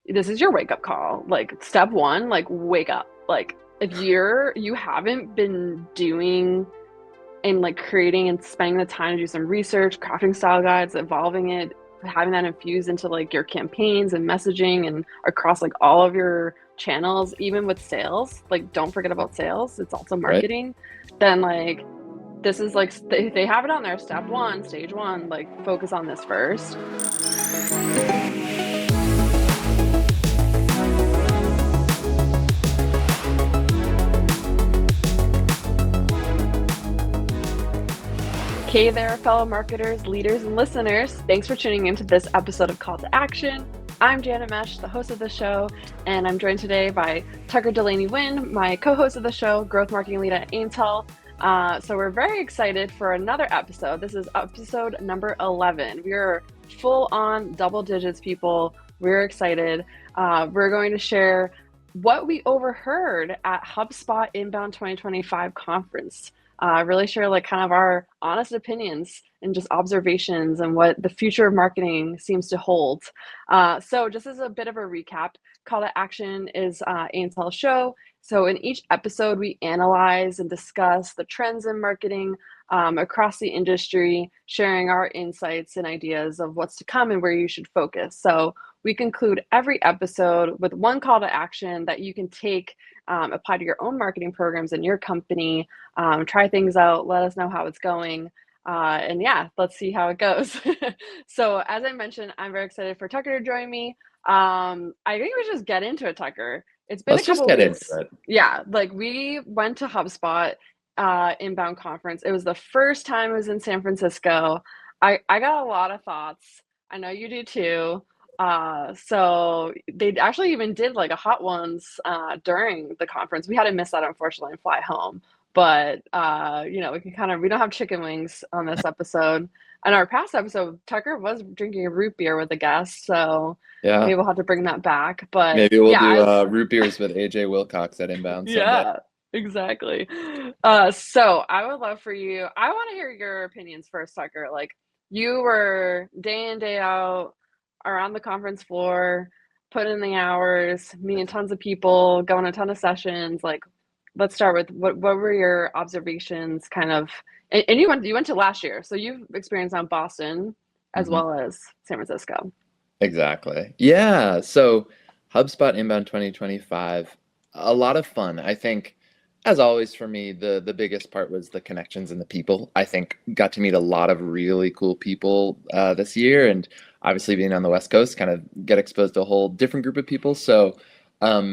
this is your wake up call. Like step one, like wake up. Like if you haven't been doing and like creating and spending the time to do some research, crafting style guides, evolving it, having that infused into like your campaigns and messaging and across like all of your channels, even with sales, like don't forget about sales, it's also Right. marketing, then like this is like they have it on there, step one, stage one, like focus on this first. Hey there, fellow marketers, leaders, and listeners. Thanks for tuning into this episode of Call to Action. I'm Janet Mesh, the host of the show, and I'm joined today by Tucker Delaney Wynn, my co-host of the show, growth marketing lead at Intel. So we're very excited for another episode. This is episode number 11. We are full on double digits, people. We're excited. We're going to share what we overheard at HubSpot INBOUND 2025 conference. Really share like kind of our honest opinions and just observations and what the future of marketing seems to hold. So just as a bit of a recap, Call to Action is Intel's show. So in each episode, we analyze and discuss the trends in marketing across the industry, sharing our insights and ideas of what's to come and where you should focus. So we conclude every episode with one call to action that you can take, apply to your own marketing programs in your company, try things out, let us know how it's going. And yeah, let's see how it goes. So as I mentioned, I'm very excited for Tucker to join me. I think we should just get into it, Tucker. It's been a Let's just couple of get into weeks. it. Yeah, like we went to HubSpot Inbound conference. It was the first time I was in San Francisco. I got a lot of thoughts. I know you do too. So they actually even did like a hot ones during the conference. We had to miss that unfortunately and fly home. But you know, we don't have chicken wings on this episode. On our past episode, Tucker was drinking a root beer with a guest, so Yeah. maybe we'll have to bring that back. But Maybe we'll yeah, do as root beers with AJ Wilcox at Inbound someday. yeah, exactly. So I would love for you. I want to hear your opinions first, Tucker. Like you were day in, day out around the conference floor, putting in the hours, meeting tons of people, going a ton of sessions. Like, let's start with what were your observations kind of and you went to last year, so you've experienced on Boston as Mhm. well as San Francisco. Exactly. Yeah. So HubSpot Inbound 2025, a lot of fun. I think, as always for me, the biggest part was the connections and the people. I think got to meet a lot of really cool people this year, and obviously being on the West Coast, kind of get exposed to a whole different group of people. So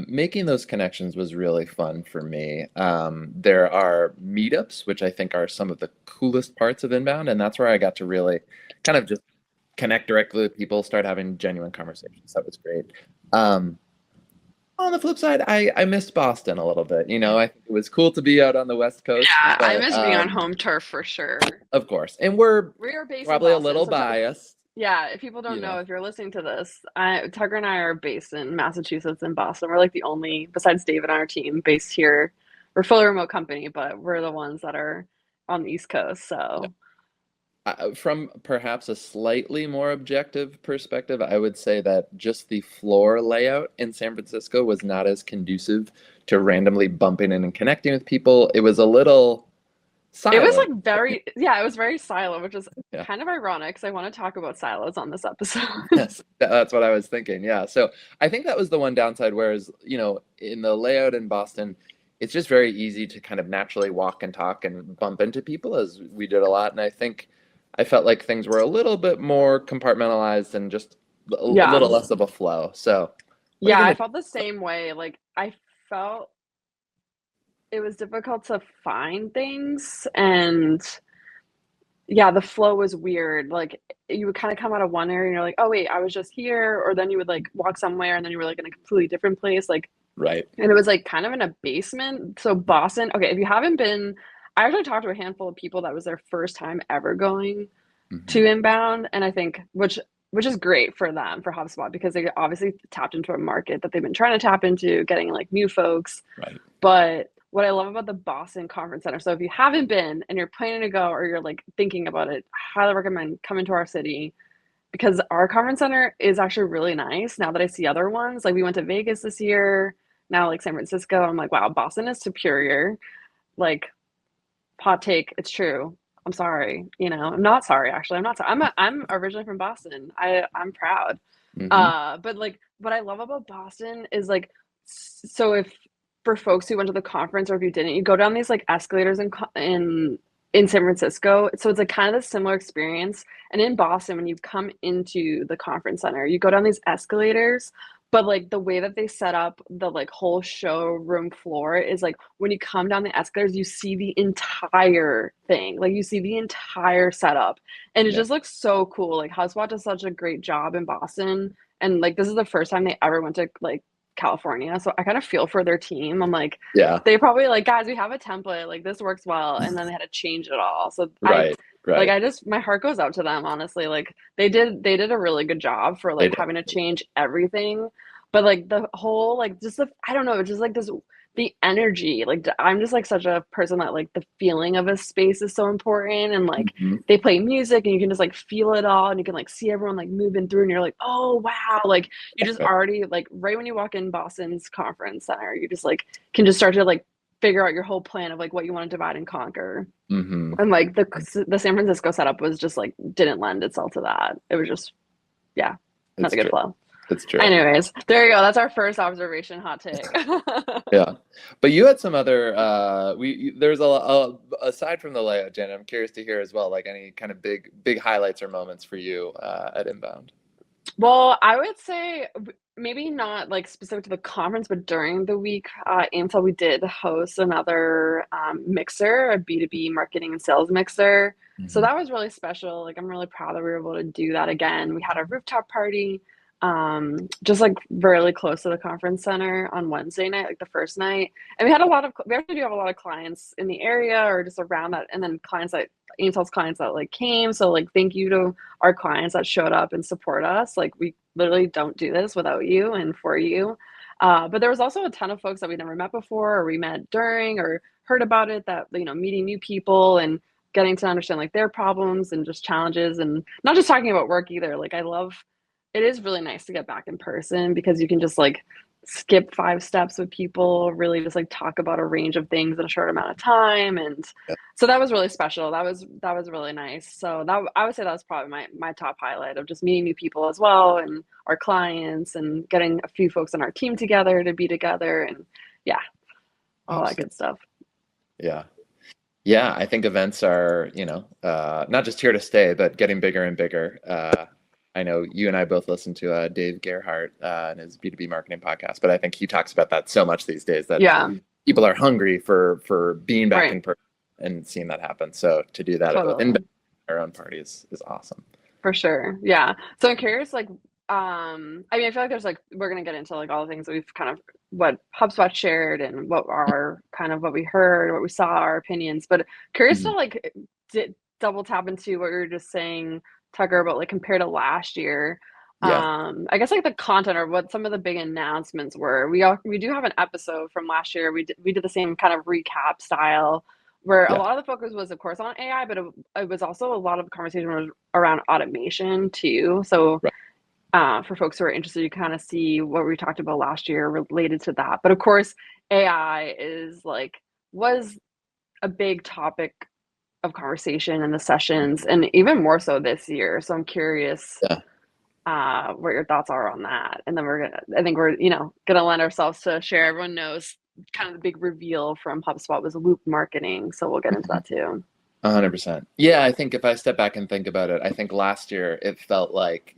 making those connections was really fun for me. There are meetups, which I think are some of the coolest parts of Inbound, and that's where I got to really kind of just connect directly with people, start having genuine conversations. That was great. Um, on the flip side, I missed Boston a little bit. I think it was cool to be out on the West Coast, Yeah, I but miss being on home turf for sure. of course, and we're We are based in probably a Boston, little so biased, yeah, if people don't you know, know. if you're listening to this, Tucker and I are based in Massachusetts and Boston. We're like the only, besides David on our team, based here. We're a fully remote company, but we're the ones that are on the East Coast. So From perhaps a slightly more objective perspective, I would say that just the floor layout in San Francisco was not as conducive to randomly bumping in and connecting with people. It was a little it was silent. like yeah, it was very silent, which is Yeah. kind of ironic because I want to talk about silos on this episode. Yes, that's what I was thinking. Yeah. So I think that was the one downside. Whereas, in the layout in Boston, it's just very easy to kind of naturally walk and talk and bump into people as we did a lot. And I think I felt like things were a little bit more compartmentalized and just a Yeah. little less of a flow. So what are Yeah, you I gonna felt the same way. Like I felt it was difficult to find things and yeah, the flow was weird. Like you would kind of come out of one area and you're like, oh wait, I was just here, or then you would like walk somewhere and then you were like in a completely different place. Like right? and it was like kind of in a basement. So Boston, okay, if you haven't been, I actually talked to a handful of people that was their first time ever going Hmm. to Inbound, and I think which is great for them for HubSpot because they obviously tapped into a market that they've been trying to tap into, getting like new folks. Right. But what I love about the Boston Conference Center, so if you haven't been and you're planning to go or you're like thinking about it, highly recommend coming to our city. because our conference center is actually really nice now that I see other ones. Like we went to Vegas this year, now like San Francisco. I'm like, wow, Boston is superior. Like hot take, it's true. I'm sorry. I'm not sorry actually. I'm not sorry. I'm originally from Boston. I'm proud. Hmm. But like what I love about Boston is like so if for folks who went to the conference or if you didn't, you go down these like escalators in San Francisco. So it's like kind of a similar experience. And in Boston, when you come into the conference center, you go down these escalators, but like the way that they set up the like whole showroom floor is like when you come down the escalators, you see the entire thing. Like you see the entire setup. And it Yeah. just looks so cool. Like HubSpot does such a great job in Boston. And like this is the first time they ever went to like California. So I kind of feel for their team. I'm like, Yeah. they probably like, guys, we have a template, like this works well, and then they had to change it all. So Right. Right. I just my heart goes out to them, honestly. Like they did a really good job for They like did. having to change everything. But like the whole like just the I don't know, just like this the energy. Like I'm just like such a person that like the feeling of a space is so important, and like Hmm. they play music and you can just like feel it all, and you can like see everyone like moving through and you're like, oh wow, like you just already like right when you walk in Boston's conference center, you just like can just start to like figure out your whole plan of like what you want to divide and conquer. Hmm. And like the San Francisco setup was just like didn't lend itself to that. It was just yeah, not It's a good true. flow. It's true. Anyways, there you go. That's our first observation hot take. Yeah, but you had some other there's aside from the layout, Jen. I'm curious to hear as well, like any kind of big highlights or moments for you at Inbound. Well, I would say maybe not like specific to the conference, but during the week, Amtel, we did host another mixer, a B2B marketing and sales mixer. So Hmm. that was really special. Like, I'm really proud that we were able to do that again. We had a rooftop party, just like really close to the conference center on Wednesday night, like the first night. And we actually do have a lot of clients in the area or just around that, and then Amtel's clients that like came. So, like, thank you to our clients that showed up and support us. Like we literally don't do this without you and for you. But there was also a ton of folks that we never met before or we met during or heard about it that, meeting new people and getting to understand like their problems and just challenges and not just talking about work either. Like it is really nice to get back in person because you can just like skip 5 steps with people, really just like talk about a range of things in a short amount of time. And so that was really special. That was really nice. So that I would say that was probably my top highlight of just meeting new people as well and our clients and getting a few folks on our team together to be together and yeah, all that Awesome. good stuff. Yeah. Yeah, I think events are, not just here to stay, but getting bigger and bigger. I know you and I both listen to Dave Gerhardt and his B2B marketing podcast, but I think he talks about that so much these days that Yeah, people are hungry for being back right. in person and seeing that happen. So to do that at both in Totally. our own parties is awesome. For sure. Yeah. So I'm curious, like, I mean, I feel like there's like we're gonna get into like all the things that we've kind of what HubSpot shared and what our kind of what we heard, what we saw, our opinions. But curious to Mhm. like double tap into what you were just saying, Tucker, about like compared to last year. Yeah. I guess like the content or what some of the big announcements were. We do have an episode from last year. We did the same kind of recap style where a Yeah. lot of the focus was of course on AI, but it was also a lot of conversation was around automation too. So Right. for folks who are interested, you kind of see what we talked about last year related to that. But of course, AI was a big topic of conversation in the sessions, and even more so this year. So I'm curious Yeah. what your thoughts are on that. And then I think we're gonna lend ourselves to share. Everyone knows kind of the big reveal from HubSpot was loop marketing, so we'll get into that too. 100%. Yeah, I think if I step back and think about it, I think last year it felt like,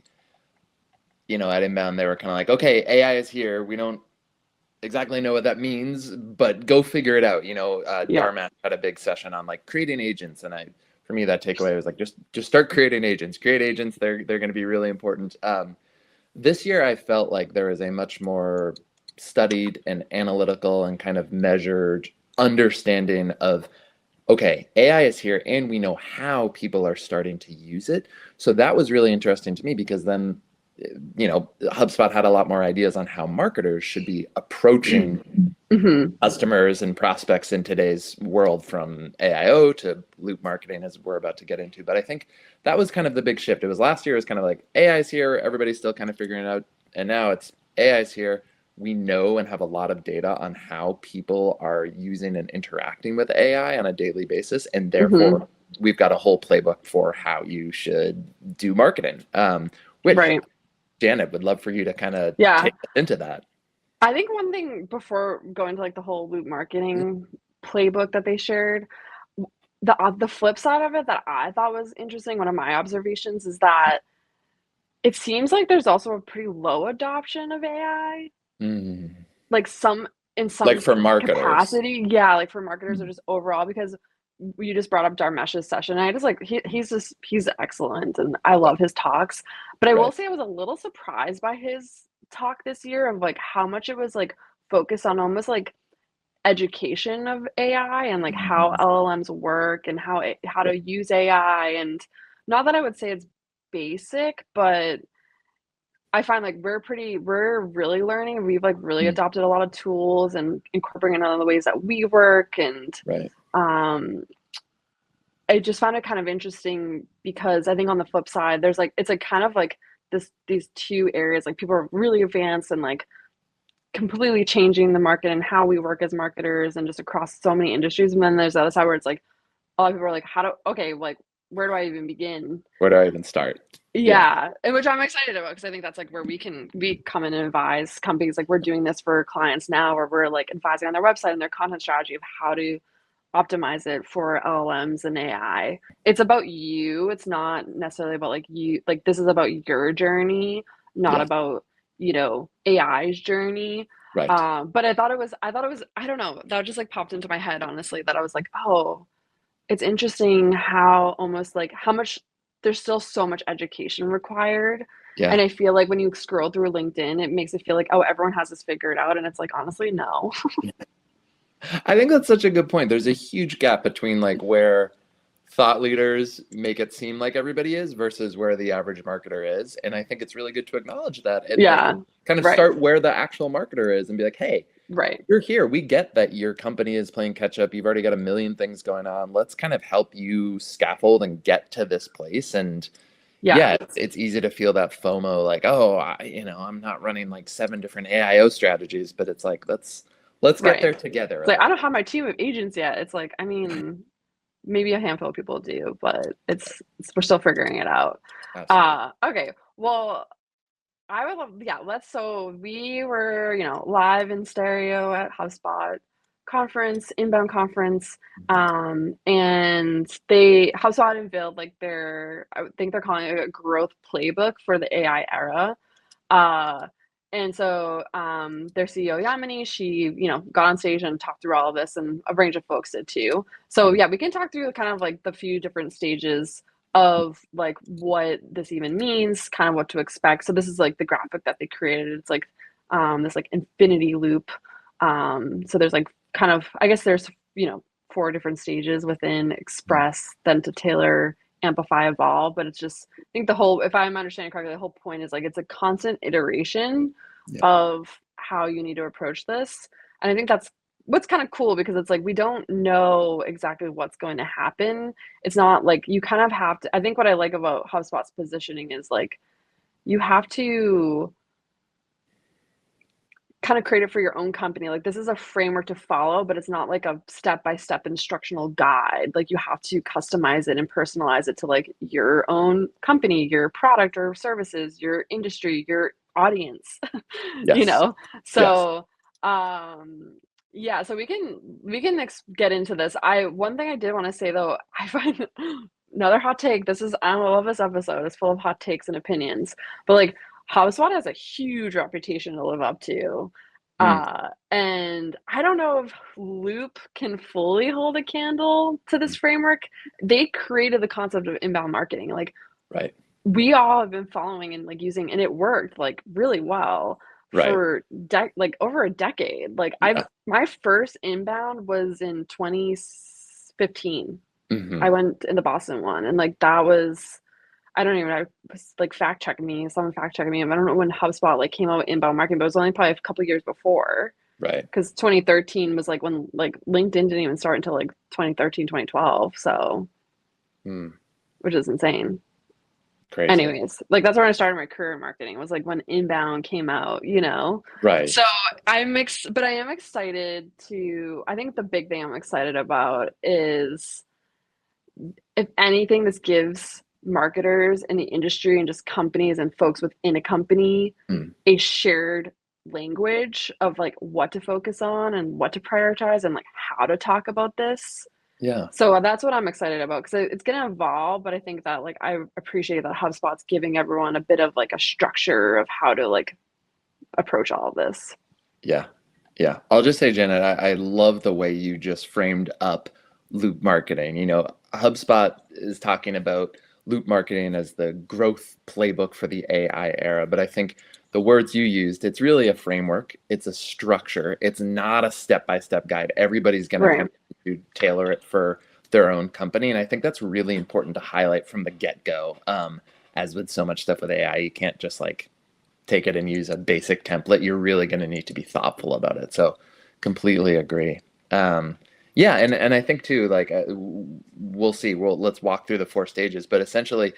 at Inbound, they were kind of like, okay, AI is here. We don't exactly know what that means, but go figure it out. Yeah, Darmash had a big session on like creating agents, and for me, that takeaway was like just start creating agents. Create agents. They're going to be really important. This year, I felt like there was a much more studied and analytical and kind of measured understanding of, okay, AI is here, and we know how people are starting to use it. So that was really interesting to me because then HubSpot had a lot more ideas on how marketers should be approaching Hmm. customers and prospects in today's world, from AIO to loop marketing, as we're about to get into. But I think that was kind of the big shift. It was last year, it was kind of like AI's here, everybody's still kind of figuring it out. And now it's AI's here. We know and have a lot of data on how people are using and interacting with AI on a daily basis. And Hmm. therefore, we've got a whole playbook for how you should do marketing, which Right. Janet would love for you to kind of Yeah. take us into that. I think one thing before going to like the whole loop marketing playbook that they shared, the flip side of it that I thought was interesting, one of my observations is that it seems like there's also a pretty low adoption of AI. Mm. Like some in Like some for marketers. capacity, yeah, like for marketers or Mm. just overall because you just brought up Dharmesh's session. And I just like he's excellent and I Yeah, love his talks. But I will right. say I was a little surprised by his talk this year of like how much it was like focused on almost like education of AI and like how Mhm. LLMs work and how Yeah. to use AI and not that I would say it's basic, but I find like we're really learning. We've like really Mm. adopted a lot of tools and incorporating it in the ways that we work and Right. um I just found it kind of interesting because I think on the flip side, there's like it's like kind of like these two areas like people are really advanced and like completely changing the market and how we work as marketers and just across so many industries. And then there's the other side where it's like a lot of people are like, how do okay, like where do I even begin? Where do I even start? Yeah. Yeah, and which I'm excited about because I think that's like where we come in and advise companies like we're doing this for clients now where we're like advising on their website and their content strategy of how to optimize it for LLMs and AI. It's about you. It's not necessarily about like you like this is about your journey, not Yeah. about, AI's journey. Right. But I thought it was I don't know, that just like popped into my head honestly that I was like, "Oh, it's interesting how almost like how much there's still so much education required." And Yeah. I feel like when you scroll through LinkedIn, it makes it feel like, oh, everyone has this figured out. And it's like, honestly, no. I think that's such a good point. There's a huge gap between like where thought leaders make it seem like everybody is versus where the average marketer is. And I think it's really good to acknowledge that and like Yeah. kind of Right. start where the actual marketer is and be like, hey, Right. you're here. We get that your company is playing catch up. You've already got a million things going on. Let's kind of help you scaffold and get to this place. And Yeah. yeah, it's easy to feel that FOMO, like, oh, I'm not running like seven different AIO strategies, but it's like let's get Right. there together It's a like I little don't bit. have my team of agents yet. It's like, I mean, maybe a handful of people do, but it's we're still figuring it out. Absolutely. Okay. Well, I would love, yeah, so we were, live in stereo at HubSpot conference, inbound conference. And HubSpot unveiled like I would think they're calling it a growth playbook for the AI era. Uh, and so their CEO Yamini, she, got on stage and talked through all of this, and a range of folks did too. So Mhm. yeah, we can talk through kind of like the few different stages of like what this even means, kind of what to expect. So this is like the graphic that they created. It's like this like infinity loop. So there's like kind of I guess there's four different stages within Express, then to Tailor, Amplify, Evolve. But it's just I think if I'm understanding correctly, the whole point is like it's a constant iteration Yeah. of how you need to approach this. And I think that's what's kind of cool because it's like we don't know exactly what's going to happen. It's not like you kind of have to. I think what I like about HubSpot's positioning is like you have to kind of create it for your own company. Like this is a framework to follow, but it's not like a step-by-step instructional guide. Like you have to customize it and personalize it to like your own company, your product or services, your industry, your audience. you Yes. know. Yes. So yeah, so we can get into this. I one thing I did want to say though, I find another hot take. I love this episode. It's full of hot takes and opinions. But like HubSpot has a huge reputation to live up to. Mm. And I don't know if Loop can fully hold a candle to this framework. They created the concept of inbound marketing. Like Right. we all have been following and like using, and it worked like really well Right. for like over a decade. Like Yeah. my first inbound was in 2015. I Hmm. went in the Boston one, and like that was I don't even I was like someone fact checking me. I don't know when HubSpot like came out with inbound marketing, but it was only probably a couple years before. Right. Because 2013 was like when like LinkedIn didn't even start until like 2013, 2012. So, Hmm. which is insane. Crazy. Anyways, like that's when I started my career in marketing. It was like when Inbound came out, you know. Right. So but I am excited to. I think the big thing I'm excited about is, if anything, this gives marketers in the industry and just companies and folks within a company Hmm. a shared language of like what to focus on and what to prioritize and like how to talk about this. Yeah. So that's what I'm excited about because it's going to evolve. But I think that like I appreciate that HubSpot's giving everyone a bit of like a structure of how to like approach all of this. Yeah. Yeah. I'll just say, Janet, I love the way you just framed up loop marketing. You know, HubSpot is talking about loop marketing as the growth playbook for the AI era. But I think the words you used, it's really a framework, it's a structure, it's not a step-by-step guide. Everybody's going to Right. kind of to tailor it for their own company. And I think that's really important to highlight from the get-go. As with so much stuff with AI, you can't just like take it and use a basic template. You're really going to need to be thoughtful about it. So completely agree. Yeah, and I think too, like we'll see. Let's walk through the 4 stages, but essentially,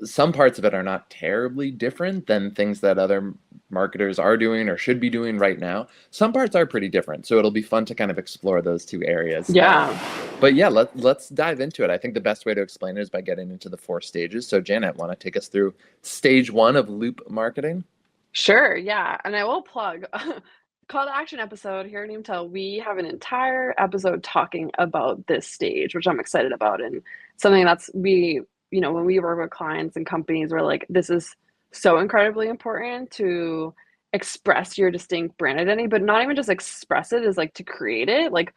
some parts of it are not terribly different than things that other marketers are doing or should be doing right now. Some parts are pretty different, so it'll be fun to kind of explore those 2 areas. Yeah. But yeah, let's dive into it. I think the best way to explain it is by getting into the 4 stages. So Janet, want to take us through stage 1 of loop marketing? Sure. Yeah. And I will plug call to action episode here at Neemtel. We have an entire episode talking about this stage, which I'm excited about. And something that's when we work with clients and companies, we're like, this is so incredibly important to express your distinct brand identity, but not even just express it, is like to create it. Like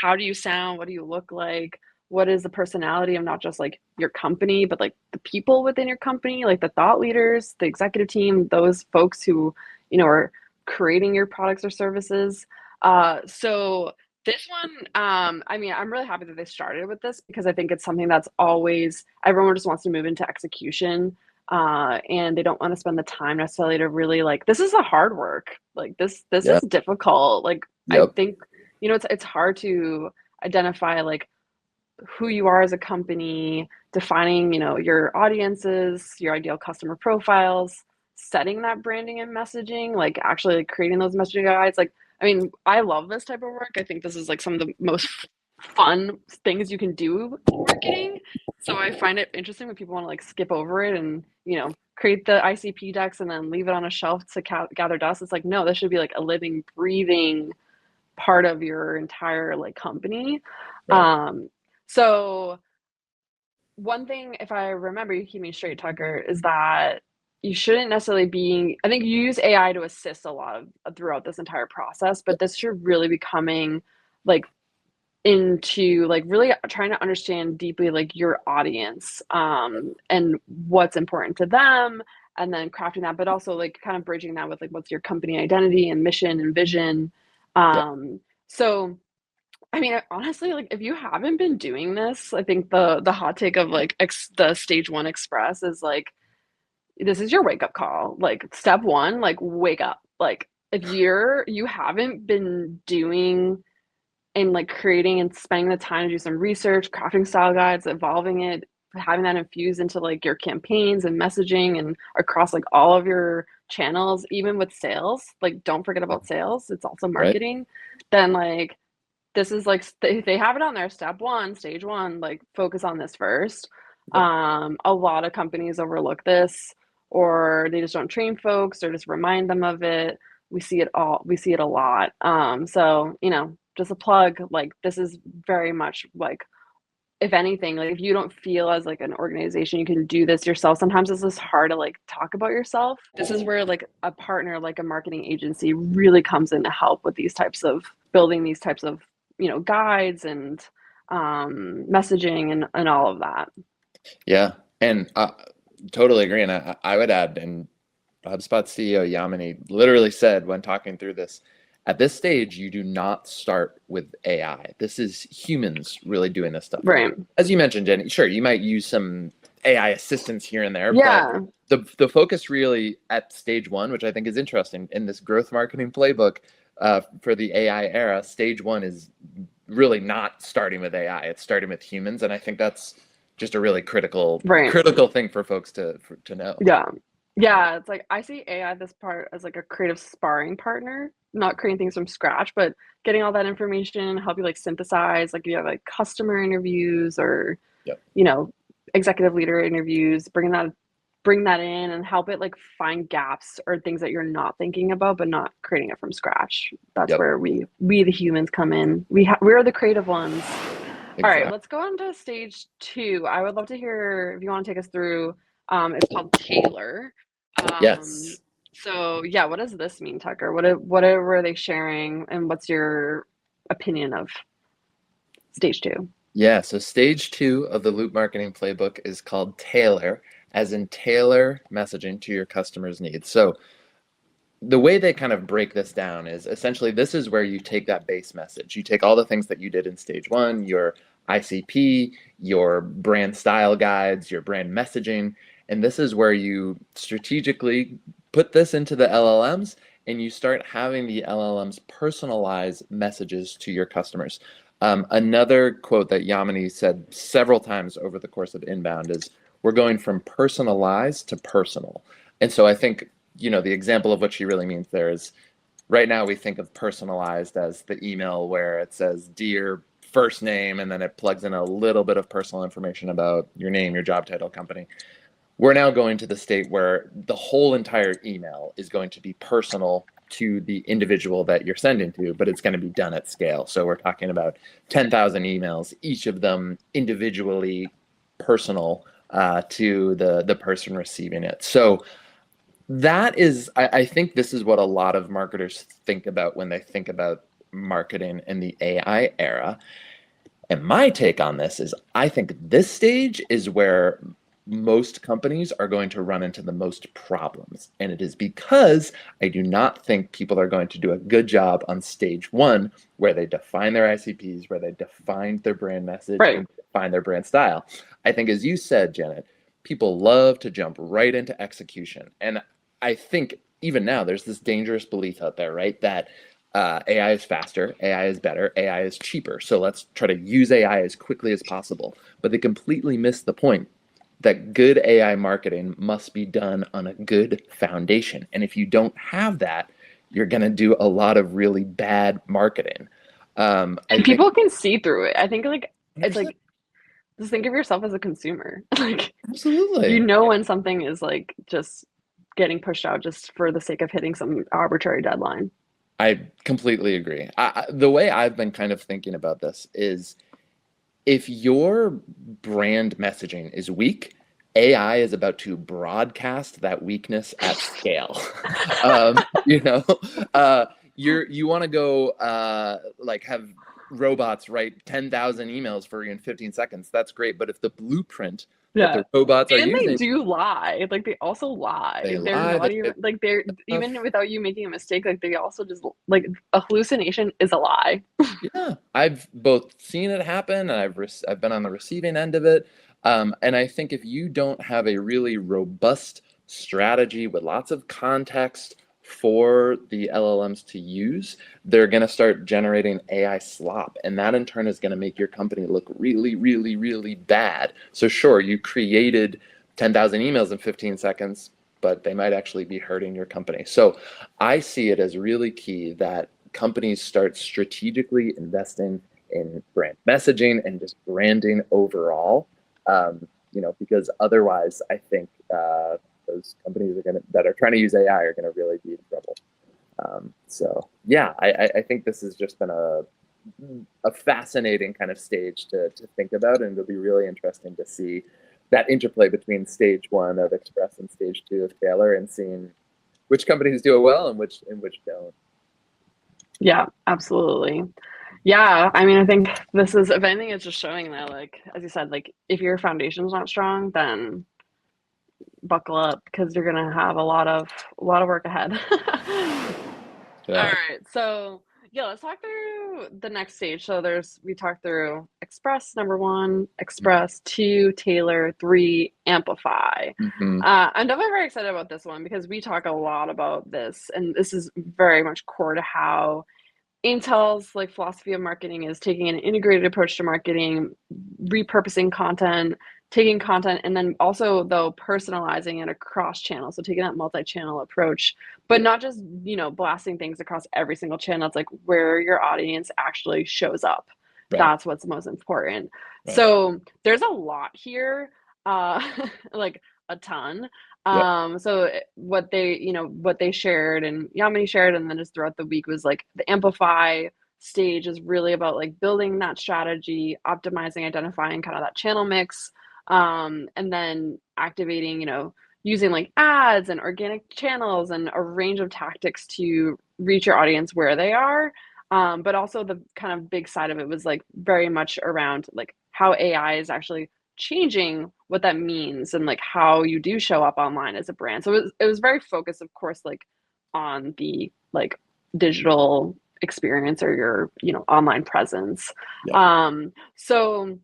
how do you sound? What do you look like? What is the personality of not just like your company, but like the people within your company, like the thought leaders, the executive team, those folks who, are creating your products or services. So this one, I mean, I'm really happy that they started with this because I think it's something that's always, everyone just wants to move into execution. And they don't want to spend the time necessarily to really like, this is a hard work. Like this Yeah. is difficult. Like, I Yep. think, it's hard to identify like who you are as a company, defining, your audiences, your ideal customer profiles, setting that branding and messaging, like actually like creating those messaging guides. Like, I mean, I love this type of work. I think this is like some of the most fun things you can do in marketing. So I find it interesting when people want to like skip over it and, create the ICP decks and then leave it on a shelf to gather dust. It's like, no, this should be like a living, breathing part of your entire like company. Right. So one thing, if I remember, you keep me straight, Tucker, is that you shouldn't necessarily be. I think you use AI to assist a lot of throughout this entire process, but this should really be coming like into like really trying to understand deeply like your audience and what's important to them, and then crafting that, but also like kind of bridging that with like what's your company identity and mission and vision. Yeah. So I mean, honestly, like if you haven't been doing this, I think the hot take of like the stage 1 express is like, this is your wake up call. Like step 1, like wake up. Like if you haven't been doing and like creating and spending the time to do some research, crafting style guides, evolving it, having that infused into like your campaigns and messaging and across like all of your channels, even with sales, like don't forget about sales. It's also Right. marketing. Then like this is like they have it on there, step 1, stage 1, like focus on this first. Yep. A lot of companies overlook this, or they just don't train folks or just remind them of it. We see it a lot. So just a plug, like this is very much like, if anything, like if you don't feel as like an organization you can do this yourself, sometimes it's just hard to like talk about yourself. This is where like a partner like a marketing agency really comes in to help with these types of building these types of guides and messaging and all of that. Yeah. And totally agree. And I would add, and HubSpot CEO Yamini literally said when talking through this, at this stage, you do not start with AI. This is humans really doing this stuff. Right. As you mentioned, Jenny, sure, you might use some AI assistants here and there, but Yeah. the focus really at stage one, which I think is interesting in this growth marketing playbook for the AI era, stage one is really not starting with AI. It's starting with humans, and I think that's just a really critical Right. thing for folks to know. Yeah. Yeah, it's like I see AI this part as like a creative sparring partner, not creating things from scratch, but getting all that information, help you like synthesize, like you have like customer interviews or, Yep. you know, executive leader interviews, bring that in and help it like find gaps or things that you're not thinking about, but not creating it from scratch. That's Yep. where we the humans come in. We're the creative ones. All right, Exactly. let's go on to stage two. I would love to hear if you want to take us through. It's called Tailor. Um, Yes. so yeah, what does this mean, Tucker? What were they sharing, and what's your opinion of stage two? Yeah. So stage two of the loop marketing playbook is called Tailor, as in tailor messaging to your customers' needs. So the way they kind of break this down is essentially this is where you take that base message. You take all the things that you did in stage one, your ICP, your brand style guides, your brand messaging, and this is where you strategically put this into the LLMs and you start having the LLMs personalize messages to your customers. Another quote that Yamini said several times over the course of Inbound is, we're going from personalized to personal. And so I think, the example of what she really means there is, right now we think of personalized as the email where it says dear first name and then it plugs in a little bit of personal information about your name, your job title, company. We're now going to the state where the whole entire email is going to be personal to the individual that you're sending to, but it's going to be done at scale. So we're talking about 10,000 emails, each of them individually personal to the person receiving it. So that is, I think this is what a lot of marketers think about when they think about marketing in the AI era. And my take on this is, I think this stage is where most companies are going to run into the most problems. And it is because I do not think people are going to do a good job on stage one, where they define their ICPs, where they define their brand message Right. and define their brand style. I think, as you said, Janet, people love to jump right into execution. And I think even now there's this dangerous belief out there, right? That AI is faster, AI is better, AI is cheaper. So let's try to use AI as quickly as possible. But they completely miss the point that good AI marketing must be done on a good foundation. And if you don't have that, you're going to do a lot of really bad marketing. I And think people can see through it. I think like it's 100%, like just think of yourself as a consumer. Like you absolutely. know when something is like just getting pushed out just for the sake of hitting some arbitrary deadline. I completely agree. The way I've been kind of thinking about this is, if your brand messaging is weak, AI is about to broadcast that weakness at scale. You know, you want to go like have robots write 10,000 emails for you in 15 seconds. That's great, but if the blueprint that Yeah. the robots are And they using, do lie. Like they also they lie. They're lie, not they even get like they're stuff. even without you making a mistake, like they also just like a hallucination is a lie. Yeah, I've both seen it happen and I've been on the receiving end of it. And I think if you don't have a really robust strategy with lots of context for the LLMs to use, they're going to start generating AI slop. And that in turn is going to make your company look really, really, really bad. So sure, you created 10,000 emails in 15 seconds, but they might actually be hurting your company. So I see it as really key that companies start strategically investing in brand messaging and just branding overall. Because otherwise, I think those companies that are trying to use AI are going to really be in trouble. So yeah, I think this has just been a fascinating kind of stage to think about, and it'll be really interesting to see that interplay between stage one of Express and stage two of Tailor, and seeing which companies do it well and which don't. Yeah, absolutely. Yeah, I mean, I think this is, if anything, it's just showing that, like, as you said, like, if your foundation's not strong, then buckle up because you're gonna have a lot of work ahead. All Yeah. right, so yeah, let's talk through to the next stage. So we talked through Express number 1, Express 2, Tailor 3, Amplify. Mm-hmm. I'm definitely very excited about this one because we talk a lot about this, and this is very much core to how Intel's like philosophy of marketing is taking an integrated approach to marketing, repurposing content, taking content, and then also though personalizing it across channels. So taking that multi-channel approach, but not just, blasting things across every single channel. It's like where your audience actually shows up. Right. That's what's most important. Right. So there's a lot here, like a ton. Yeah. So what they shared and Yamini shared, and then just throughout the week was like the Amplify stage is really about like building that strategy, optimizing, identifying kind of that channel mix, and then activating, using like ads and organic channels and a range of tactics to reach your audience where they are. But also the kind of big side of it was like very much around like how AI is actually changing what that means and like how you do show up online as a brand. So it was very focused, of course, like on the like digital experience or your online presence. Yeah. So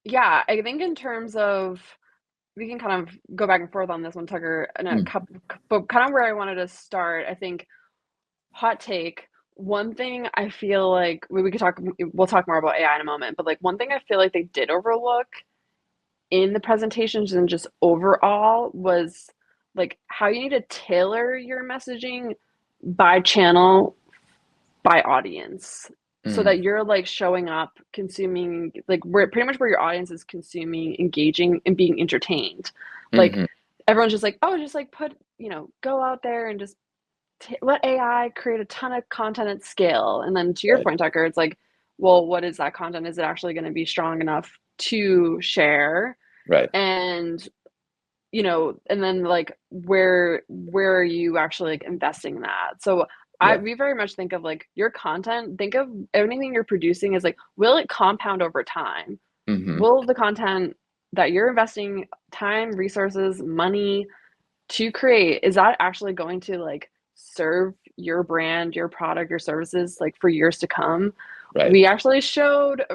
yeah, I think in terms of we can kind of go back and forth on this one, Tucker, and a couple, but kind of where I wanted to start, I think hot take. One thing I feel like we'll talk more about AI in a moment, but like one thing I feel like they did overlook in the presentations and just overall was like how you need to tailor your messaging by channel, by audience, so Mm. that you're like showing up, consuming, like where pretty much where your audience is consuming, engaging, and being entertained. Like Mm-hmm. everyone's just like, oh, just like put, go out there and just let AI create a ton of content at scale. And then to your Right. point, Tucker, it's like, well, what is that content? Is it actually going to be strong enough to share? Right. And and then like where are you actually like investing that? So Yeah. we very much think of like your content, think of anything you're producing as like, will it compound over time? Mm-hmm. Will the content that you're investing time, resources, money to create, is that actually going to like serve your brand, your product, your services like for years to come? Right. We actually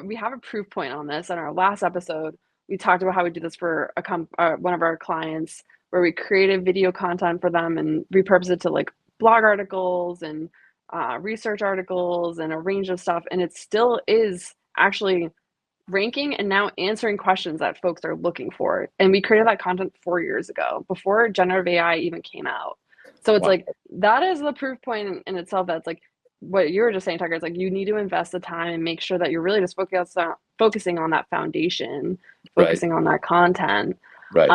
we have a proof point on this in our last episode. We talked about how we did this for one of our clients, where we created video content for them and repurposed it to like blog articles and research articles and a range of stuff. And it still is actually ranking and now answering questions that folks are looking for. And we created that content 4 years ago, before generative AI even came out. So it's Wow. like that is the proof point in itself. That's like what you were just saying, Tucker. It's like you need to invest the time and make sure that you're really just focusing on that foundation, Right. focusing on that content. Right.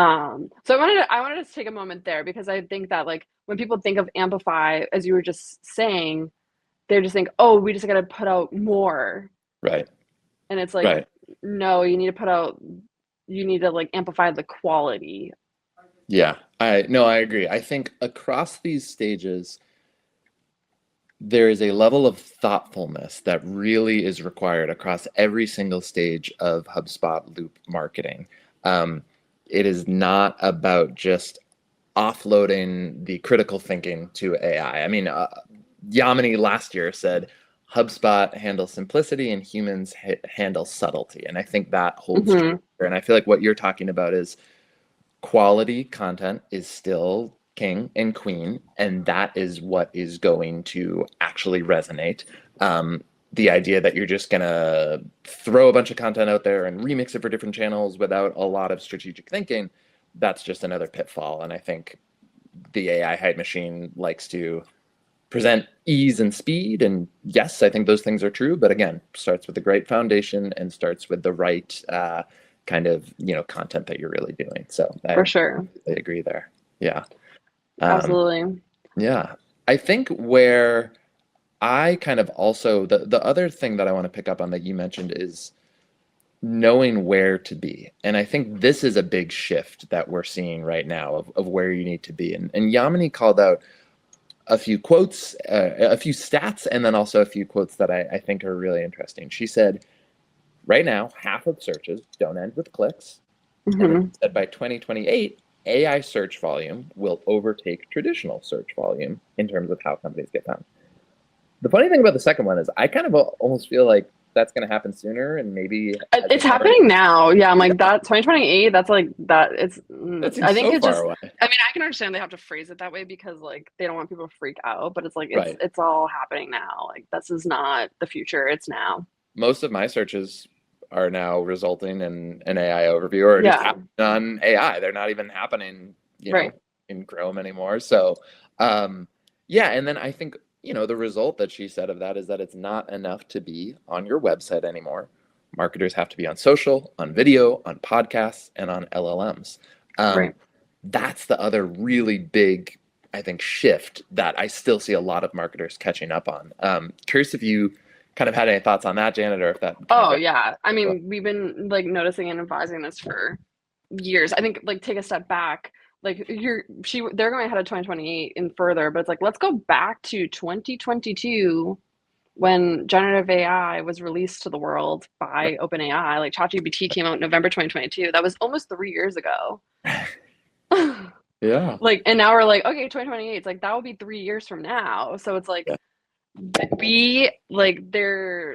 So I wanted to take a moment there because I think that like when people think of Amplify, as you were just saying, they just think, oh, we just got to put out more. Right. And it's like, Right. no, you need to like amplify the quality. Yeah. I agree. I think across these stages, there is a level of thoughtfulness that really is required across every single stage of HubSpot loop marketing. It is not about just offloading the critical thinking to AI. I mean, Yamini last year said HubSpot handles simplicity and humans handle subtlety. And I think that holds true. And I feel like what you're talking about is quality content is still king and queen, and that is what is going to actually resonate. The idea that you're just gonna throw a bunch of content out there and remix it for different channels without a lot of strategic thinking, that's just another pitfall. And I think the AI hype machine likes to present ease and speed. And yes, I think those things are true. But again, starts with a great foundation and starts with the right kind of content that you're really doing. So For sure. I agree there. Yeah. Absolutely. Yeah. I think where I kind of also the other thing that I want to pick up on that you mentioned is knowing where to be. And I think this is a big shift that we're seeing right now of where you need to be. And Yamini called out a few quotes, a few stats, and then also a few quotes that I think are really interesting. She said, right now, half of searches don't end with clicks. And then she said by 2028, AI search volume will overtake traditional search volume in terms of how companies get found. The funny thing about the second one is I kind of almost feel like that's going to happen sooner, and maybe has It's it already. happening now. Yeah, I'm like that 2028, that's like that it's That I seems think so it far just away. I mean, I can understand they have to phrase it that way because like they don't want people to freak out, but it's like Right. it's all happening now. Like this is not the future, it's now. Most of my searches are now resulting in an AI overview or just Yeah, happening on AI. They're not even happening, right. in Chrome anymore. So, um, yeah. And then I think, the result that she said of that is that it's not enough to be on your website anymore. Marketers have to be on social, on video, on podcasts, and on LLMs. Um, Right. that's the other really big, I think, shift that I still see a lot of marketers catching up on. Curious if you kind of had any thoughts on that, Janet, or if that kind of Oh resonates yeah. I as well. mean, we've been like noticing and advising this for years. I think like take a step back. Like they're going ahead of 2028 and further, but it's like let's go back to 2022 when generative AI was released to the world by OpenAI. Like ChatGPT came out in November 2022. That was almost 3 years ago. Yeah. Like, and now we're like, okay, 2028. It's like that will be 3 years from now. So it's like Yeah.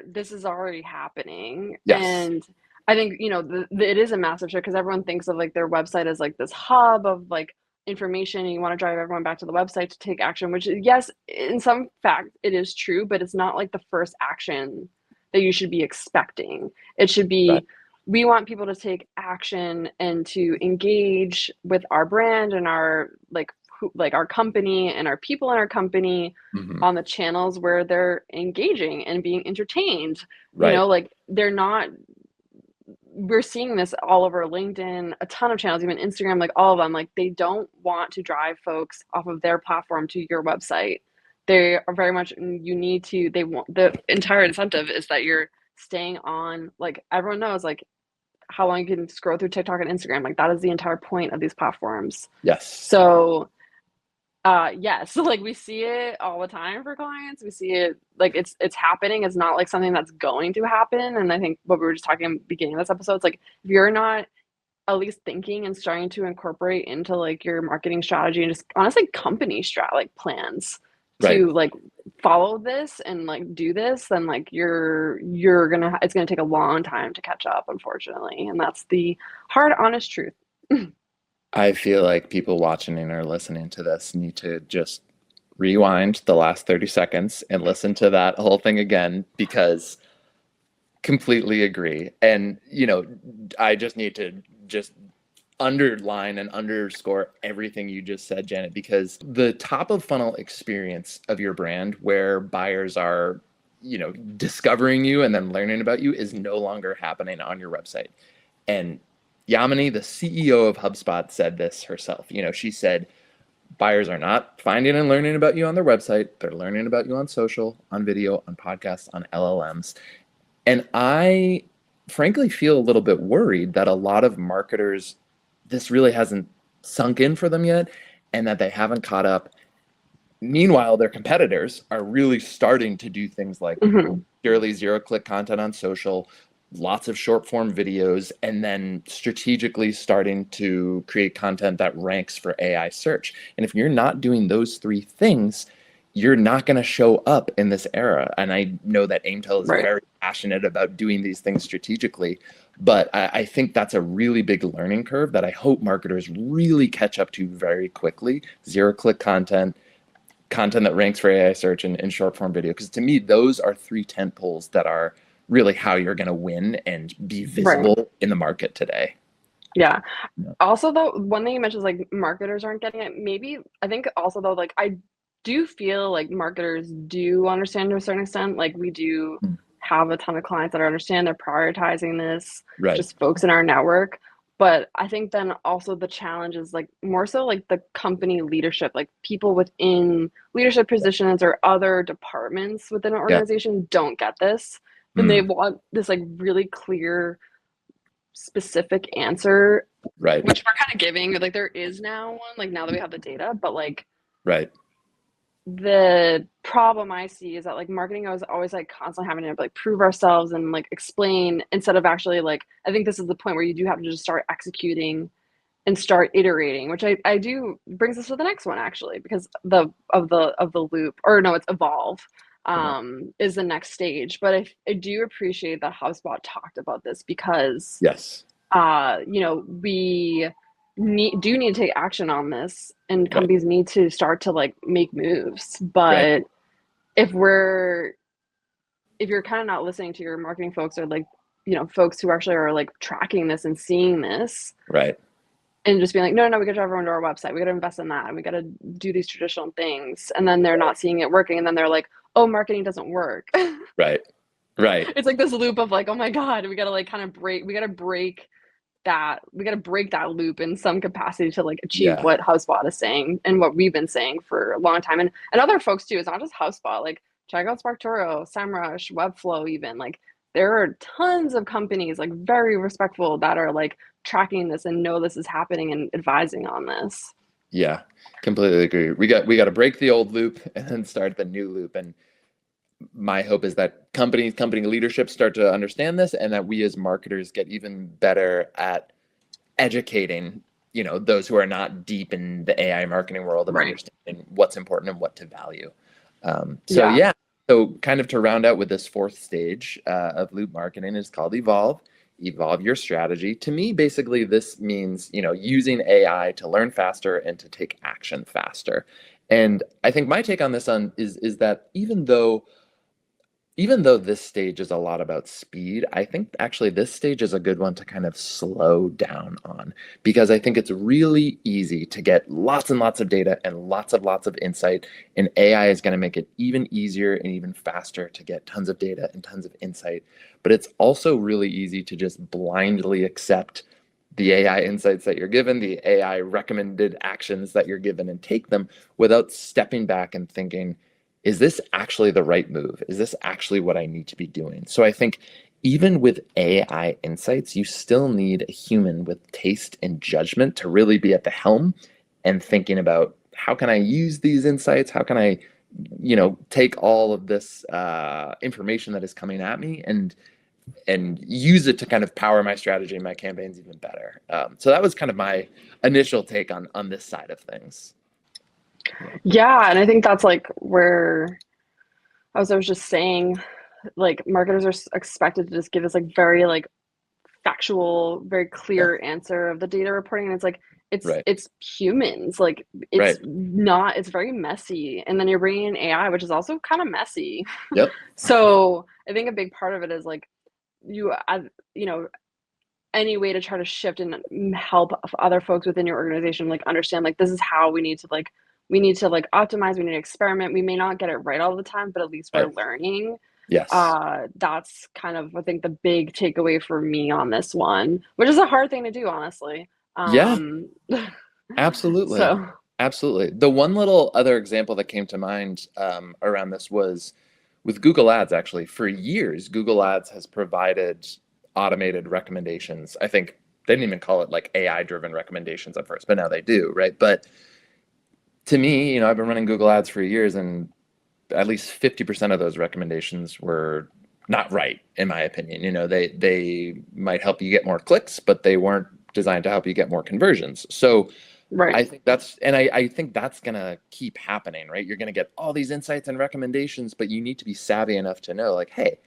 this is already happening. Yes. And I think, it is a massive shift because everyone thinks of like their website as like this hub of like information and you want to drive everyone back to the website to take action, which yes, in some fact it is true, but it's not like the first action that you should be expecting. It should Right. be, we want people to take action and to engage with our brand and our like our company and our people in our company Hmm. on the channels where they're engaging and being entertained. Right. Like they're not, we're seeing this all over LinkedIn, a ton of channels, even Instagram, like all of them, like they don't want to drive folks off of their platform to your website. They are very much, you need to, they want, the entire incentive is that you're staying on, like everyone knows, like how long you can scroll through TikTok and Instagram. Like that is the entire point of these platforms. Yes. So yes, like we see it all the time for clients. We see it like it's happening. It's not like something that's going to happen. And I think what we were just talking at the beginning of this episode, it's like if you're not at least thinking and starting to incorporate into like your marketing strategy and just honestly company like plans Right. to like follow this and like do this, then like you're gonna it's gonna take a long time to catch up, unfortunately. And that's the hard, honest truth. I feel like people watching and or listening to this need to just rewind the last 30 seconds and listen to that whole thing again because completely agree. And, I just need to just underline and underscore everything you just said, Janet, because the top of funnel experience of your brand where buyers are, discovering you and then learning about you is no longer happening on your website. And Yamini, the CEO of HubSpot, said this herself. She said, buyers are not finding and learning about you on their website. They're learning about you on social, on video, on podcasts, on LLMs. And I frankly feel a little bit worried that a lot of marketers, this really hasn't sunk in for them yet and that they haven't caught up. Meanwhile, their competitors are really starting to do things like Mhm. purely zero-click content on social, lots of short-form videos, and then strategically starting to create content that ranks for AI search. And if you're not doing those three things, you're not going to show up in this era. And I know that Aimtel is Right. very passionate about doing these things strategically, but I think that's a really big learning curve that I hope marketers really catch up to very quickly. Zero-click content that ranks for AI search and short form video. Because to me, those are three tent poles that are really how you're going to win and be Right. visible in the market today. Yeah. Yeah. Also, though, one thing you mentioned is like marketers aren't getting it. Maybe I think also though, like I do feel like marketers do understand to a certain extent. Like we do Mm. have a ton of clients that understand, they're prioritizing this, Right. just folks in our network. But I think then also the challenge is like more so like the company leadership, like people within leadership positions or other departments within an Yeah. organization don't get this. And they Mm. want this like really clear, specific answer, Right. which we're kind of giving. Like there is now one, like now that we have the data, but like Right. the problem I see is that like marketing is always like constantly having to like prove ourselves and like explain instead of actually like I think this is the point where you do have to just start executing and start iterating, which I do brings us to the next one actually, because the of the loop, or no, it's evolve. Uh-huh. is the next stage. But I do appreciate that HubSpot talked about this because, Yes. we do need to take action on this, and Right. companies need to start to like make moves. Right. But if we're if you're kind of not listening to your marketing folks, or like, folks who actually are like tracking this and seeing this, Right. and just being like, no, no, we got to drive everyone to our website. We got to invest in that. And we got to do these traditional things. And then they're not seeing it working. And then they're like, oh, marketing doesn't work. Right. Right. It's like this loop of like, oh my God, we got to like kind of we got to break that loop in some capacity to like achieve Yeah. what HubSpot is saying and what we've been saying for a long time. And other folks too. It's not just HubSpot. Like check out SparkToro, SEMrush, Webflow, even like there are tons of companies like very respectful that are like tracking this and know this is happening and advising on this. Yeah. Completely agree. We got to break the old loop and then start the new loop. And my hope is that company leadership start to understand this, and that we as marketers get even better at educating, those who are not deep in the AI marketing world, of Right. understanding what's important and what to value. Yeah. Yeah, so kind of to round out with this fourth stage of loop marketing is called evolve. Evolve your strategy. To me, basically, this means using AI to learn faster and to take action faster. And I think my take on this is that even though this stage is a lot about speed, I think actually this stage is a good one to kind of slow down on, because I think it's really easy to get lots and lots of data and lots of insight, and AI is going to make it even easier and even faster to get tons of data and tons of insight. But it's also really easy to just blindly accept the AI insights that you're given, the AI recommended actions that you're given, and take them without stepping back and thinking, is this actually the right move? Is this actually what I need to be doing? So I think even with AI insights, you still need a human with taste and judgment to really be at the helm and thinking about, how can I use these insights? How can I, take all of this information that is coming at me and use it to kind of power my strategy and my campaigns even better. So that was kind of my initial take on this side of things. Yeah. And I think that's like where, as I was just saying, like marketers are expected to just give us like very like factual, very Yeah. clear answer of the data reporting. And it's like, Right. it's humans. Like Right. it's very messy. And then you're bringing in AI, which is also kind of messy. Yep. So I think a big part of it is like you, you know, any way to try to shift and help other folks within your organization, like understand, like, this is how we need to like optimize, we need to experiment. We may not get it right all the time, but at least we're Right. learning. Yes. That's kind of, I think, the big takeaway for me on this one, which is a hard thing to do, honestly. Yeah. Um, Absolutely. so Absolutely. The one little other example that came to mind around this was with Google Ads. Actually, for years, Google Ads has provided automated recommendations. I think they didn't even call it like AI-driven recommendations at first, but now they do, right? But to me, I've been running Google Ads for years, and at least 50% of those recommendations were not right, in my opinion. They might help you get more clicks, but they weren't designed to help you get more conversions. So right. I think that's gonna keep happening, right? You're gonna get all these insights and recommendations, but you need to be savvy enough to know, like, hey,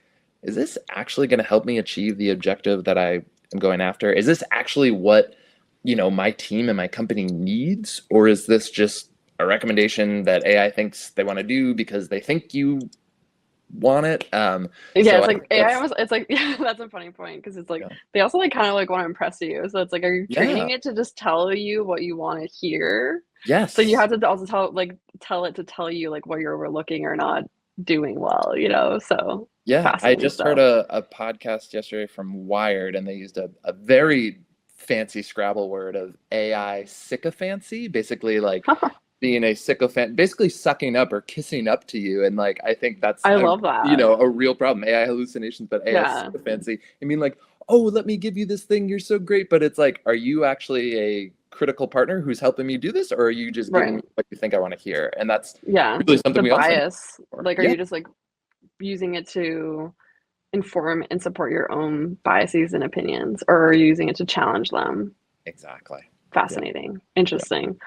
is this actually gonna help me achieve the objective that I am going after? Is this actually what, my team and my company needs? Or is this just a recommendation that AI thinks they want to do because they think you want it? Yeah, So it's I like think AI that's, almost, it's like, yeah, that's a funny point because it's like yeah, they also like kind of like want to impress you. So it's like, are you yeah, training it to just tell you what you want to hear? So you yes. have to also tell it to tell you like what you're overlooking or not doing well, you know? So Yeah, I fascinating just heard stuff. a podcast yesterday from Wired, and they used a very fancy Scrabble word of AI sycophancy, basically like being a sycophant, basically sucking up or kissing up to you. And like, I think that's I love that. a real problem. AI hallucinations, but AI Yeah. sycophancy. I mean, like, oh, let me give you this thing. You're so great. But it's like, are you actually a critical partner who's helping me do this, or are you just giving me Right. what you think I want to hear? And that's Yeah. really something The we also need bias. for. Like, are Yeah, you just like using it to inform and support your own biases and opinions, or are you using it to challenge them? exactly. Yeah. Fascinating. Yeah. Interesting.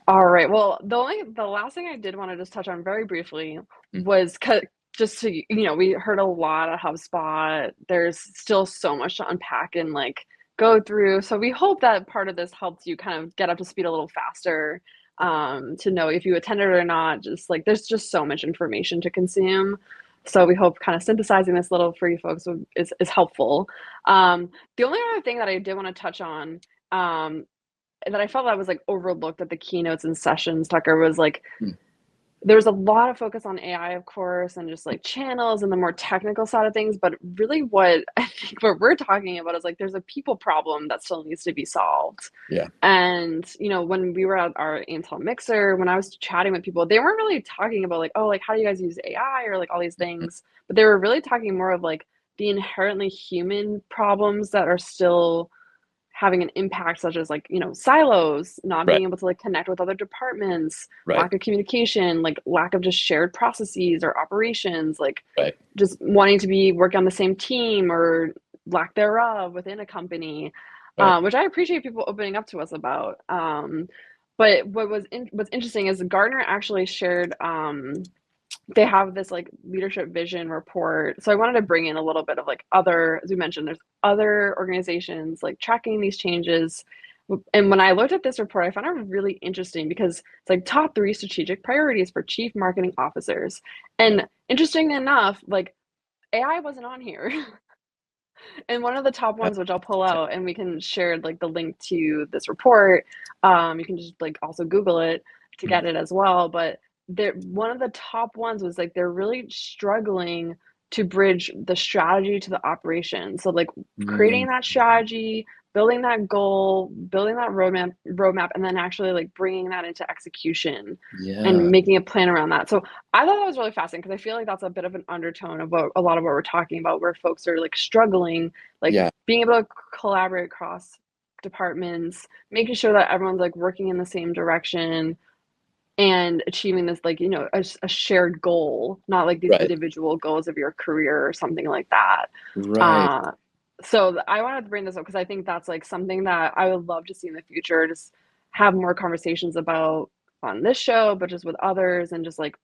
All right. Well, the last thing I did want to just touch on very briefly Mhm. was just to, we heard a lot of HubSpot. There's still so much to unpack and like go through. So we hope that part of this helps you kind of get up to speed a little faster, to know if you attended or not. Just like there's just so much information to consume. So we hope kind of synthesizing this little for you folks is helpful. The only other thing that I did want to touch on, that I felt that was like overlooked at the keynotes and sessions, Tucker, was like Mm. there was a lot of focus on AI, of course, and just like channels and the more technical side of things. But really, what I think what we're talking about is like there's a people problem that still needs to be solved. Yeah. And when we were at our Intel Mixer, when I was chatting with people, they weren't really talking about like, oh, like how do you guys use AI or like all these Mhm. things, but they were really talking more of like the inherently human problems that are still having an impact, such as like silos, not Right. being able to like connect with other departments, Right. lack of communication, like lack of just shared processes or operations, like Right. just wanting to be work on the same team or lack thereof within a company, Right. which I appreciate people opening up to us about. But what's interesting is Gartner actually shared, they have this like leadership vision report. So I wanted to bring in a little bit of like other, as we mentioned, there's other organizations like tracking these changes. And when I looked at this report, I found it really interesting because it's like top 3 strategic priorities for chief marketing officers. Right. And interesting enough, like AI wasn't on here. And one of the top Yeah. ones, which I'll pull out and we can share like the link to this report. You can just like also Google it to Mhm. get it as well. But one of the top ones was like they're really struggling to bridge the strategy to the operation. So like creating Mhm. that strategy, building that goal, building that roadmap, and then actually like bringing that into execution and Yeah. making a plan around that. So I thought that was really fascinating because I feel like that's a bit of an undertone of what a lot of what we're talking about, where folks are like struggling, like Yeah. being able to collaborate across departments, making sure that everyone's like working in the same direction and achieving this like a shared goal, not like these Right. individual goals of your career or something like that. Right. uh so I wanted to bring this up because I think that's like something that I would love to see in the future, just have more conversations about on this show, but just with others, and just like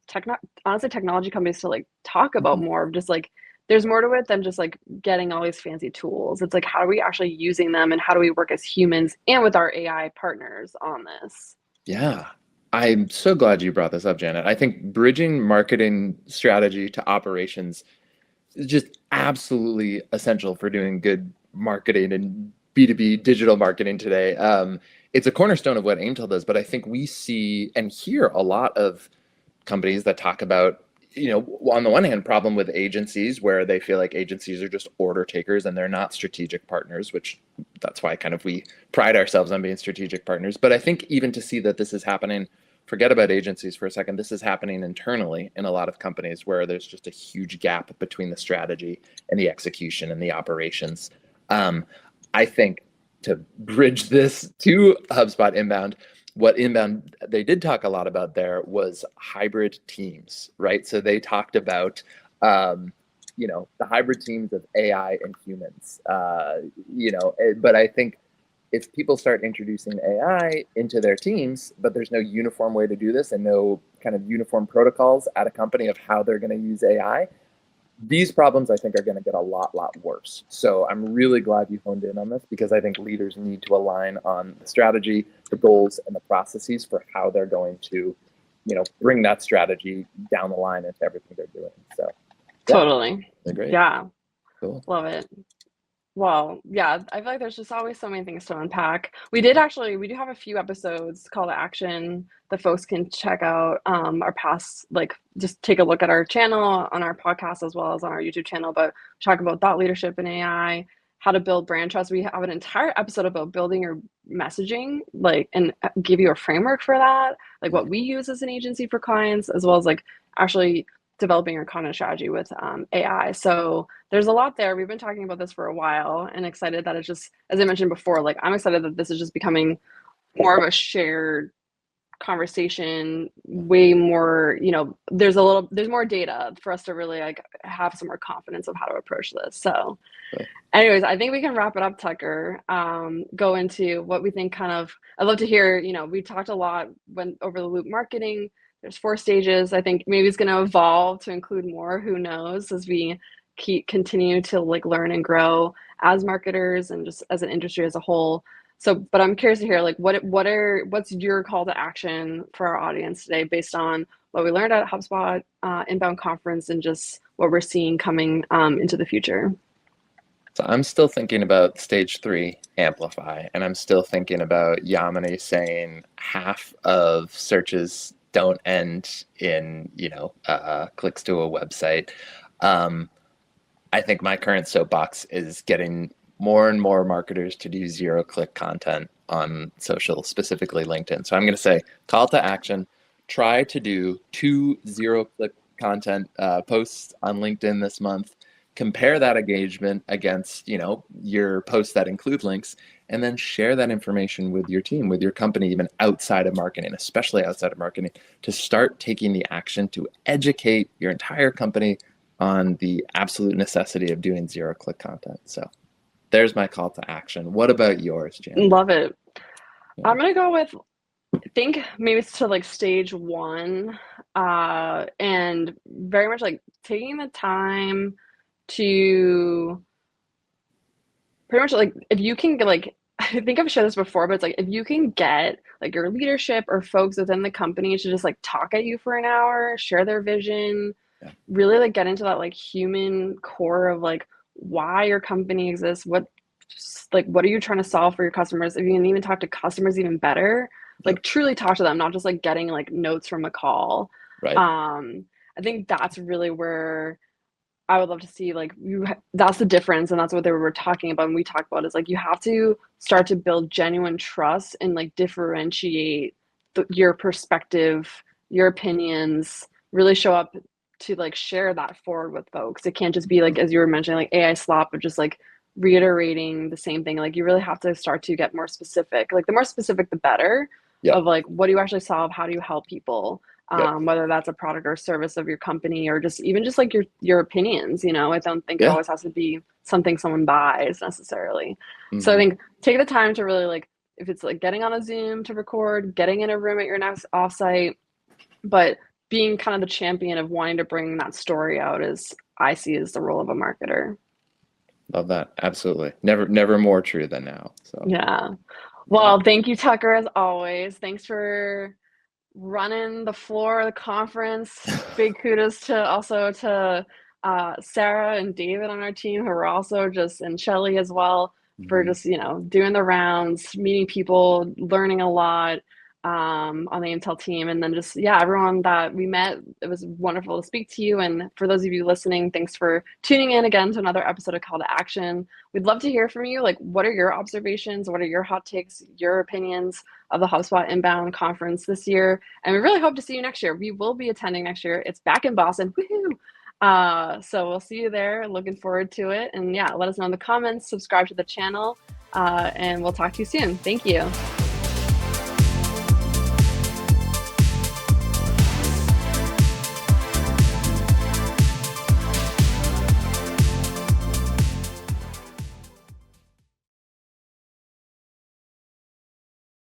honestly technology companies to like talk about Mhm. more of just like there's more to it than just like getting all these fancy tools. It's like how are we actually using them and how do we work as humans and with our AI partners on this. Yeah. I'm so glad you brought this up, Janet. I think bridging marketing strategy to operations is just absolutely essential for doing good marketing and B2B digital marketing today. It's a cornerstone of what Aimtel does, but I think we see and hear a lot of companies that talk about, on the one hand, problem with agencies where they feel like agencies are just order takers and they're not strategic partners, which that's why kind of we pride ourselves on being strategic partners. But I think even to see that this is happening, forget about agencies for a second, this is happening internally in a lot of companies where there's just a huge gap between the strategy and the execution and the operations. I think to bridge this to HubSpot Inbound, what Inbound they did talk a lot about there was hybrid teams, right? So they talked about the hybrid teams of AI and humans. But I think if people start introducing AI into their teams, but there's no uniform way to do this and no kind of uniform protocols at a company of how they're going to use AI, these problems I think are going to get a lot worse. So I'm really glad you honed in on this because I think leaders need to align on the strategy, the goals, and the processes for how they're going to, bring that strategy down the line into everything they're doing. So yeah, Totally. great, Yeah, cool. love it. Well, yeah, I feel like there's just always so many things to unpack. We do have a few episodes, call to action, that folks can check out, our past, like just take a look at our channel on our podcast as well as on our YouTube channel. But talk about thought leadership in AI, how to build brand trust. We have an entire episode about building your messaging, like, and give you a framework for that, like what we use as an agency for clients, as well as like actually developing our content strategy with AI. So there's a lot there. We've been talking about this for a while and excited that it's just, as I mentioned before, like I'm excited that this is just becoming more of a shared conversation way more, there's more data for us to really like have some more confidence of how to approach this. So anyways, I think we can wrap it up, Tucker. Go into what we think I'd love to hear, we talked a lot when over the loop marketing. There's 4 stages. I think maybe it's going to evolve to include more, who knows, as we continue to like learn and grow as marketers and just as an industry as a whole. So, but I'm curious to hear like what's your call to action for our audience today based on what we learned at HubSpot Inbound conference and just what we're seeing coming into the future. So I'm still thinking about stage 3, Amplify, and I'm still thinking about Yamini saying half of searches don't end in, clicks to a website. I think my current soapbox is getting more and more marketers to do zero-click content on social, specifically LinkedIn. So I'm going to say call to action, try to do 2 zero-click content posts on LinkedIn this month. Compare that engagement against, your posts that include links, and then share that information with your team, with your company, even outside of marketing, especially outside of marketing, to start taking the action to educate your entire company on the absolute necessity of doing zero-click content. So there's my call to action. What about yours, Jan? Love it. Yeah. I'm going to go with, I think maybe it's to like stage 1 and very much like taking the time to pretty much like, if you can like, I think I've shared this before, but it's like if you can get like your leadership or folks within the company to just like talk at you for an hour, share their vision, really like get into that like human core of like why your company exists, what are you trying to solve for your customers. If you can even talk to customers even better, like truly talk to them, not just like getting like notes from a call. Right. I think that's really where I would love to see like that's the difference, and that's what they were talking about when we talk about is like you have to start to build genuine trust and like differentiate your perspective, your opinions, really show up to like share that forward with folks. It can't just be like, as you were mentioning, like AI slop, but just like reiterating the same thing. Like you really have to start to get more specific. Like the more specific, the better. Of like, what do you actually solve? How do you help people? Whether that's a product or service of your company or just even just like your opinions, I don't think it always has to be something someone buys necessarily. So I think take the time to really like, if it's like getting on a Zoom to record, getting in a room at your next offsite, but being kind of the champion of wanting to bring that story out is I see as the role of a marketer. Love that. Absolutely. Never more true than now. So yeah. Well, thank you, Tucker, as always. Thanks for running the floor of the conference. Big kudos to Sarah and David on our team, who are also and Shelly as well, for just doing the rounds, meeting people, learning a lot on the Intel team, and then just everyone that we met. It was wonderful to speak to you, and for those of you listening, thanks for tuning in again to another episode of Call to Action. We'd love to hear from you. Like, what are your observations? What are your hot takes, your opinions of the HubSpot Inbound conference this year? And we really hope to see you next year. We will be attending next year. It's back in Boston. Woohoo! So we'll see you there. Looking forward to it. And let us know in the comments, subscribe to the channel, and we'll talk to you soon. Thank you.